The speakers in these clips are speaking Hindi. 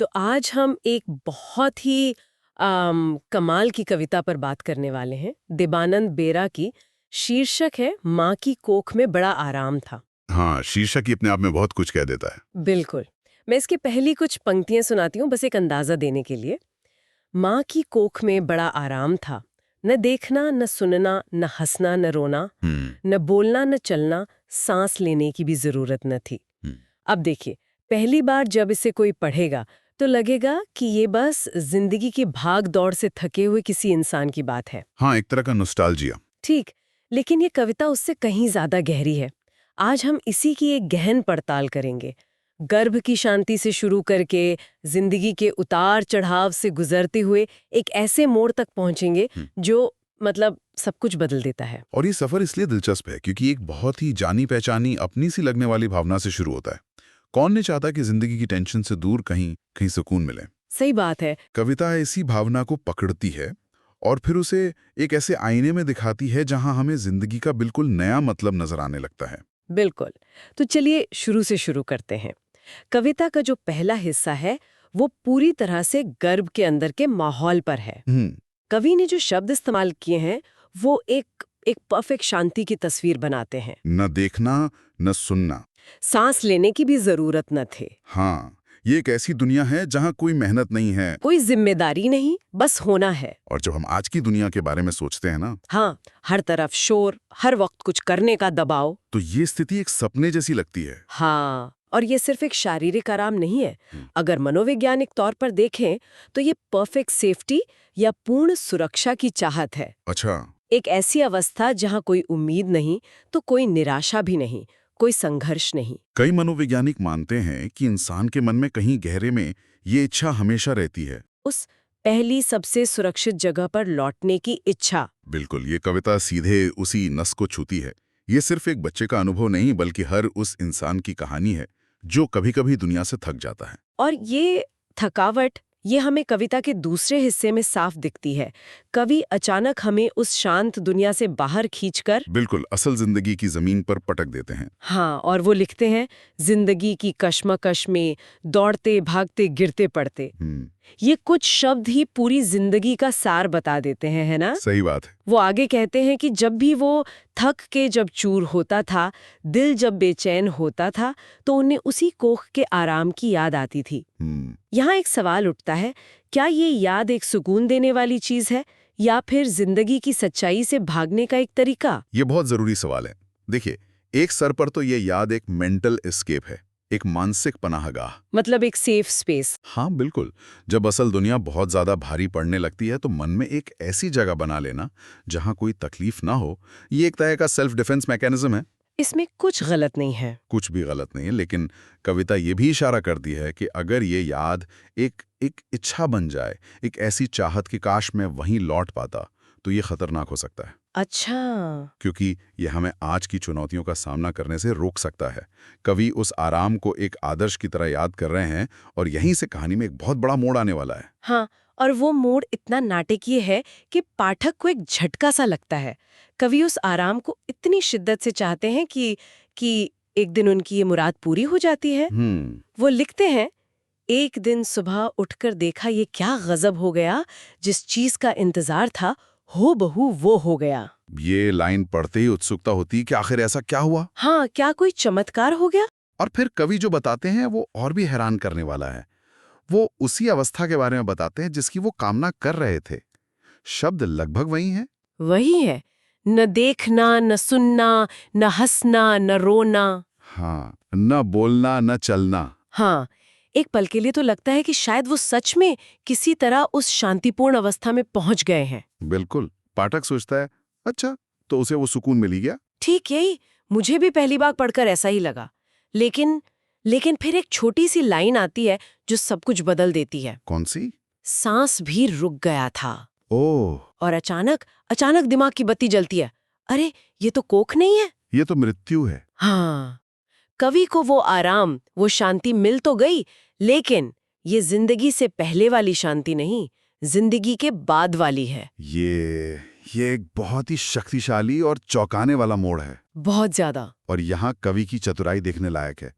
तो आज हम एक बहुत ही कमाल की कविता पर बात करने वाले हैं, देबानंद बेरा की। शीर्षक है माँ की कोख में बड़ा आराम था। हाँ, शीर्षक ही अपने आप में बहुत कुछ कह देता है। बिल्कुल। मैं इसकी पहली कुछ पंक्तियां सुनाती हूँ, बस एक अंदाजा देने के लिए। माँ की कोख में बड़ा आराम था, न देखना न सुनना न हंसना न रोना, न बोलना न चलना, सांस लेने की भी जरूरत न थी। हम्म, अब देखिए, पहली बार जब इसे कोई पढ़ेगा तो लगेगा कि ये बस जिंदगी की भाग दौड़ से थके हुए किसी इंसान की बात है। हाँ, एक तरह का नॉस्टैल्जिया। ठीक, लेकिन ये कविता उससे कहीं ज्यादा गहरी है। आज हम इसी की एक गहन पड़ताल करेंगे। गर्भ की शांति से शुरू करके जिंदगी के उतार चढ़ाव से गुजरते हुए एक ऐसे मोड़ तक पहुंचेंगे जो मतलब सब कुछ बदल देता है। और ये सफर इसलिए दिलचस्प है क्योंकि एक बहुत ही जानी पहचानी अपनी सी लगने वाली भावना से शुरू होता है। कौन नहीं चाहता कि जिंदगी की टेंशन से दूर कहीं कहीं सुकून मिले। सही बात है। कविता इसी भावना को पकड़ती है और फिर उसे एक ऐसे आईने में दिखाती है जहां हमें जिंदगी का बिल्कुल नया मतलब नजर आने लगता है। बिल्कुल। तो चलिए शुरू से शुरू करते हैं। कविता का जो पहला हिस्सा है वो पूरी तरह से गर्भ के अंदर के माहौल पर है। हम्म। कवि ने जो शब्द इस्तेमाल किए हैं वो एक परफेक्ट शांति की तस्वीर बनाते हैं। न देखना न सुनना। सांस लेने की भी जरूरत न थे। हाँ, ये एक ऐसी दुनिया है जहां कोई मेहनत नहीं है। कोई जिम्मेदारी नहीं, बस होना है। और जब हम आज की दुनिया के बारे में सोचते हैं ना, हाँ, हर तरफ शोर, हर वक्त कुछ करने का दबाव। तो ये स्थिति एक सपने जैसी लगती है। हाँ, और ये सिर्फ एक शारीरिक आराम नहीं है। अगर मनोवैज्ञानिक तौर पर देखें तो ये परफेक्ट सेफ्टी या पूर्ण सुरक्षा की चाहत है। अच्छा। एक ऐसी अवस्था जहां कोई उम्मीद नहीं तो कोई निराशा भी नहीं, कोई संघर्ष नहीं। कई मनोवैज्ञानिक मानते हैं कि इंसान के मन में कहीं गहरे में ये इच्छा हमेशा रहती है। उस पहली सबसे सुरक्षित जगह पर लौटने की इच्छा। बिल्कुल, ये कविता सीधे उसी नस को छूती है। ये सिर्फ एक बच्चे का अनुभव नहीं बल्कि हर उस इंसान की कहानी है जो कभी-कभी दुनिया से थक जाता है। और ये थकावट ये हमें कविता के दूसरे हिस्से में साफ दिखती है। कवि अचानक हमें उस शांत दुनिया से बाहर खींचकर बिल्कुल, असल जिंदगी की जमीन पर पटक देते हैं। हाँ, और वो लिखते हैं, जिंदगी की कश्मकश में दौड़ते भागते गिरते पड़ते। ये कुछ शब्द ही पूरी जिंदगी का सार बता देते हैं, है ना? सही बात है। वो आगे कहते हैं कि जब भी वो थक के जब चूर होता था, दिल जब बेचैन होता था, तो उन्हें उसी कोख के आराम की याद आती थी। यहाँ एक सवाल उठता है, क्या ये याद एक सुकून देने वाली चीज है या फिर जिंदगी की सच्चाई से भागने का एक तरीका? ये बहुत जरूरी सवाल है। देखिए, एक सर पर तो ये याद एक मेंटल एस्केप है, एक मानसिक पनाहगाह। मतलब एक सेफ स्पेस। हाँ बिल्कुल। जब असल दुनिया बहुत ज्यादा भारी पड़ने लगती है तो मन में एक ऐसी जगह बना लेना जहां कोई तकलीफ ना हो, ये एक तरह का सेल्फ डिफेंस मैकेनिज्म है। इसमें कुछ गलत नहीं है। कुछ भी गलत नहीं है, लेकिन कविता ये भी इशारा करती है कि अगर ये याद एक एक इच्छा बन जाए, एक ऐसी चाहत कि काश मैं वहीं लौट पाता, तो ये खतरनाक हो सकता है। अच्छा। क्योंकि ये हमें आज की चुनौतियों का सामना करने से रोक सकता है। कवि उस आराम को एक आदर्श की तरह याद कर रहे हैं और यहीं से कहानी में एक बहुत बड़ा मोड़ आने वाला है। हाँ, और वो मोड़ इतना नाटकीय है कि पाठक को एक झटका सा लगता है। कवि उस आराम को इतनी शिद्दत से चाहते हैं कि एक दिन उनकी ये मुराद पूरी हो जाती है। वो लिखते हैं, एक दिन सुबह उठकर देखा ये क्या गजब हो गया, जिस चीज का इंतजार था हो बहू वो हो गया। ये लाइन पढ़ते ही उत्सुकता होती कि आखिर ऐसा क्या हुआ। हाँ, क्या कोई चमत्कार हो गया? और फिर कवि जो बताते हैं वो और भी हैरान करने वाला है। वो उसी अवस्था के बारे में बताते हैं जिसकी वो कामना कर रहे थे। शब्द लगभग वही हैं। वही है, न देखना न सुनना न हंसना न रोना। हाँ, न बोलना न चलना। हाँ, एक पल के लिए तो लगता है कि शायद वो सच में किसी तरह उस शांतिपूर्ण अवस्था में पहुंच गए हैं। बिल्कुल। पाठक सोचता है, अच्छा तो उसे वो सुकून मिल ही गया। ठीक यही, मुझे भी पहली बार पढ़कर ऐसा ही लगा। लेकिन फिर एक छोटी सी लाइन आती है जो सब कुछ बदल देती है। कौन सी? सांस भी रुक गया था। ओह, और अचानक दिमाग की बत्ती जलती है। अरे, ये तो कोख नहीं है। ये तो मृत्यु है। हाँ, कवि को वो आराम, वो शांति मिल तो गई, लेकिन ये जिंदगी से पहले वाली शांति नहीं, जिंदगी के बाद वाली है। ये एक बहुत ही शक्तिशाली और चौंकाने वाला मोड़ है। बहुत ज्यादा। और यहाँ कवि की चतुराई देखने लायक है।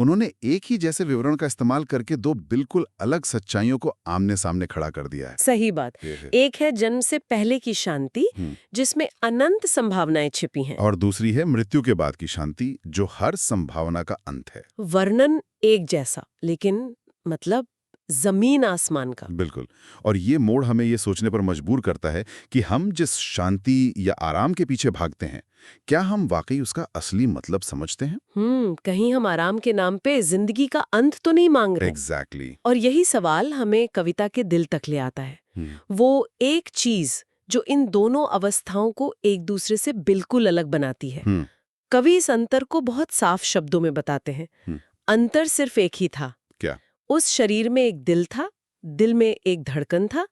उन्होंने एक ही जैसे विवरण का इस्तेमाल करके दो बिल्कुल अलग सच्चाइयों को आमने सामने खड़ा कर दिया है। सही बात। एक है जन्म से पहले की शांति, जिसमें अनंत संभावनाएं छिपी हैं। और दूसरी है मृत्यु के बाद की शांति, जो हर संभावना का अंत है। वर्णन एक जैसा, लेकिन मतलब जमीन आसमान का। बिल्कुल। और ये मोड़ हमें ये सोचने पर मजबूर करता है कि हम जिस शांति या आराम के पीछे भागते हैं, क्या हम वाकई उसका असली मतलब समझते हैं? कहीं हम आराम के नाम पे जिंदगी का अंत तो नहीं मांग रहे। एग्जैक्टली। और यही सवाल हमें कविता के दिल तक ले आता है। वो एक चीज जो इन दोनों अवस्थाओं को एक दूसरे से बिल्कुल अलग बनाती है। कवि इस अंतर को बहुत साफ शब्दों में बताते हैं। अंतर सिर्फ एक ही था। क्या? उस शरीर में एक दिल था, दिल में एक धड़कन था।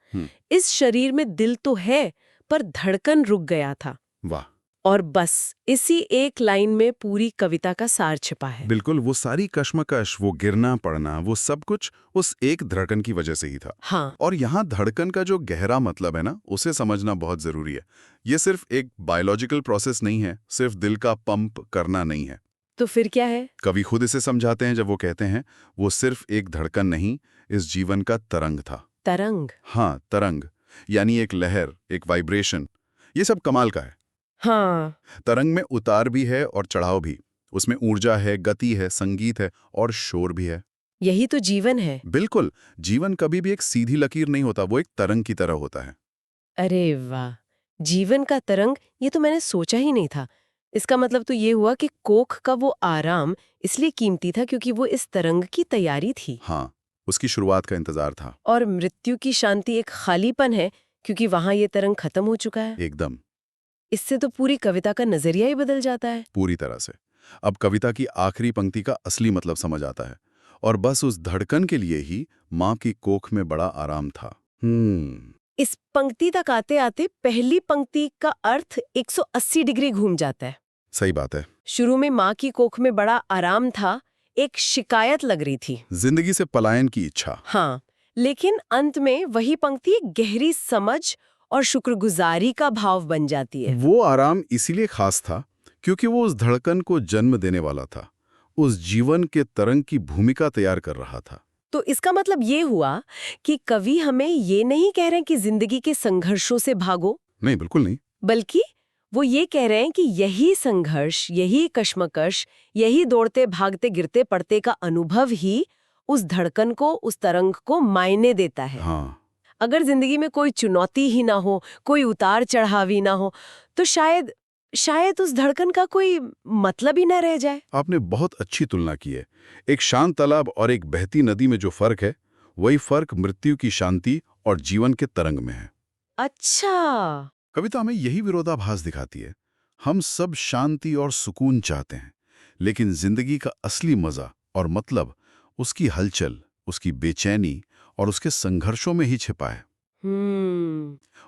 इस शरीर में दिल तो है, पर धड़कन रुक गया था। वाह। और बस इसी एक लाइन में पूरी कविता का सार छिपा है। बिल्कुल, वो सारी कश्मकश, वो गिरना पड़ना, वो सब कुछ उस एक धड़कन की वजह से ही था। हाँ। और यहाँ धड़कन का जो गहरा मतलब है ना, उसे समझना बहुत जरूरी है। ये सिर्फ एक बायोलॉजिकल प्रोसेस नहीं है, सिर्फ दिल का पंप करना नहीं है। तो फिर क्या है? कवि खुद इसे समझाते हैं जब वो कहते हैं, वो सिर्फ एक धड़कन नहीं, इस जीवन का तरंग था। तरंग? हाँ, तरंग, यानी एक लहर, एक वाइब्रेशन। ये सब कमाल का है। हाँ। तरंग में उतार भी है और चढ़ाव भी। उसमें ऊर्जा है, गति है, संगीत है और शोर भी है। यही तो जीवन है। बिल्कुल। जीवन कभी भी एक सीधी लकीर नहीं होता, वो एक तरंग की तरह होता है। अरे वाह, जीवन का तरंग, ये तो मैंने सोचा ही नहीं था। इसका मतलब तो ये हुआ कि कोख का वो आराम इसलिए कीमती था क्योंकि वो इस तरंग की तैयारी थी। हाँ, उसकी शुरुआत का इंतजार था। और मृत्यु की शांति एक खालीपन है, क्योंकि वहां ये तरंग खत्म हो चुका है। एकदम। इससे तो पूरी कविता का नजरिया ही बदल जाता है। पूरी तरह से। अब कविता की आखिरी पंक्ति का असली मतलब समझ आता है। और बस उस धड़कन के लिए ही माँ की कोख में बड़ा आराम था। इस पंक्ति तक आते आते पहली पंक्ति का अर्थ 180 डिग्री घूम जाता है। सही बात है। शुरू में माँ की कोख में बड़ा आराम था, एक शिकायत लग रही थी, जिंदगी से पलायन की इच्छा। हाँ, लेकिन अंत में वही पंक्ति एक गहरी समझ और शुक्रगुजारी का भाव बन जाती है। वो आराम इसीलिए खास था क्योंकि वो उस धड़कन को जन्म देने वाला था, उस जीवन के तरंग की भूमिका तैयार कर रहा था। तो इसका मतलब ये हुआ कि कवि हमें ये नहीं कह रहे कि जिंदगी के संघर्षों से भागो। नहीं, बिल्कुल नहीं। बल्कि वो ये कह रहे हैं कि यही संघर्ष, यही कश्मकश, यही दौड़ते भागते गिरते पड़ते का अनुभव ही उस धड़कन को, उस तरंग को मायने देता है। हाँ। अगर जिंदगी में कोई चुनौती ही ना हो, कोई उतार चढ़ाव ही ना हो, तो शायद उस धड़कन का कोई मतलब ही ना रह जाए। आपने बहुत अच्छी तुलना की है। एक शांत तालाब और एक बहती नदी में जो फर्क है, वही फर्क मृत्यु की शांति और जीवन के तरंग में है। अच्छा। कविता हमें यही विरोधाभास दिखाती है। हम सब शांति और सुकून चाहते हैं, लेकिन जिंदगी का असली मजा और मतलब उसकी हलचल, उसकी बेचैनी और उसके संघर्षों में ही छिपा है।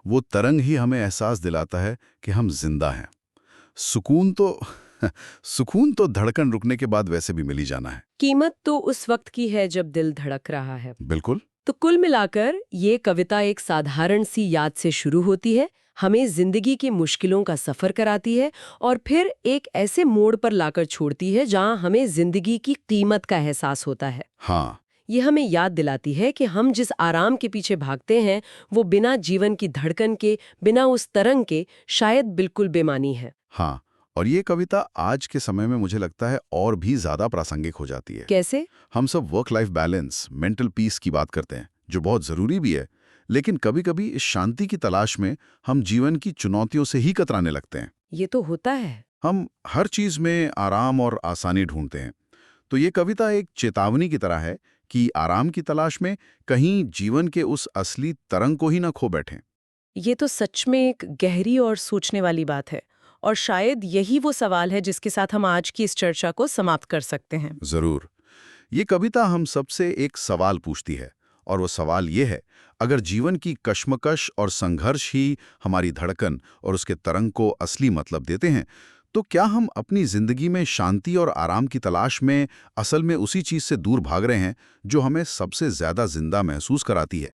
वो तरंग ही हमें एहसास दिलाता है कि हम जिंदा हैं। सुकून तो धड़कन रुकने के बाद वैसे भी मिल ही जाना है। कीमत तो उस वक्त की है जब दिल धड़क रहा है। बिल्कुल। तो कुल मिलाकर ये कविता एक साधारण सी याद से शुरू होती है, हमें जिंदगी की मुश्किलों का सफर कराती है और फिर एक ऐसे मोड़ पर लाकर छोड़ती है जहां हमें जिंदगी की कीमत का एहसास होता है। हाँ। ये हमें याद दिलाती है कि हम जिस आराम के पीछे भागते हैं वो बिना जीवन की धड़कन के, बिना उस तरंग के शायद बिल्कुल बेमानी है। हाँ, और ये कविता आज के समय में मुझे लगता है और भी ज्यादा प्रासंगिक हो जाती है। कैसे? हम सब work life balance, mental peace की बात करते हैं, जो बहुत जरूरी भी है, लेकिन कभी-कभी इस शांति की तलाश में हम जीवन की चुनौतियों से ही कतराने लगते हैं। ये तो होता है। हम हर चीज में आराम और आसानी ढूंढते हैं। तो ये कविता एक चेतावनी की तरह है कि आराम की तलाश में कहीं जीवन के उस असली तरंग को ही ना खो बैठें। ये तो सच में एक गहरी और सोचने वाली बात है, और शायद यही वो सवाल है जिसके साथ हम आज की इस चर्चा को समाप्त कर सकते हैं। जरूर। ये कविता हम सबसे एक सवाल पूछती है, और वो सवाल ये है, अगर जीवन की कश्मकश और संघर्ष ही हमारी धड़कन और उसके तरंग को असली मतलब देते हैं, तो क्या हम अपनी जिंदगी में शांति और आराम की तलाश में असल में उसी चीज से दूर भाग रहे हैं जो हमें सबसे ज्यादा जिंदा महसूस कराती है?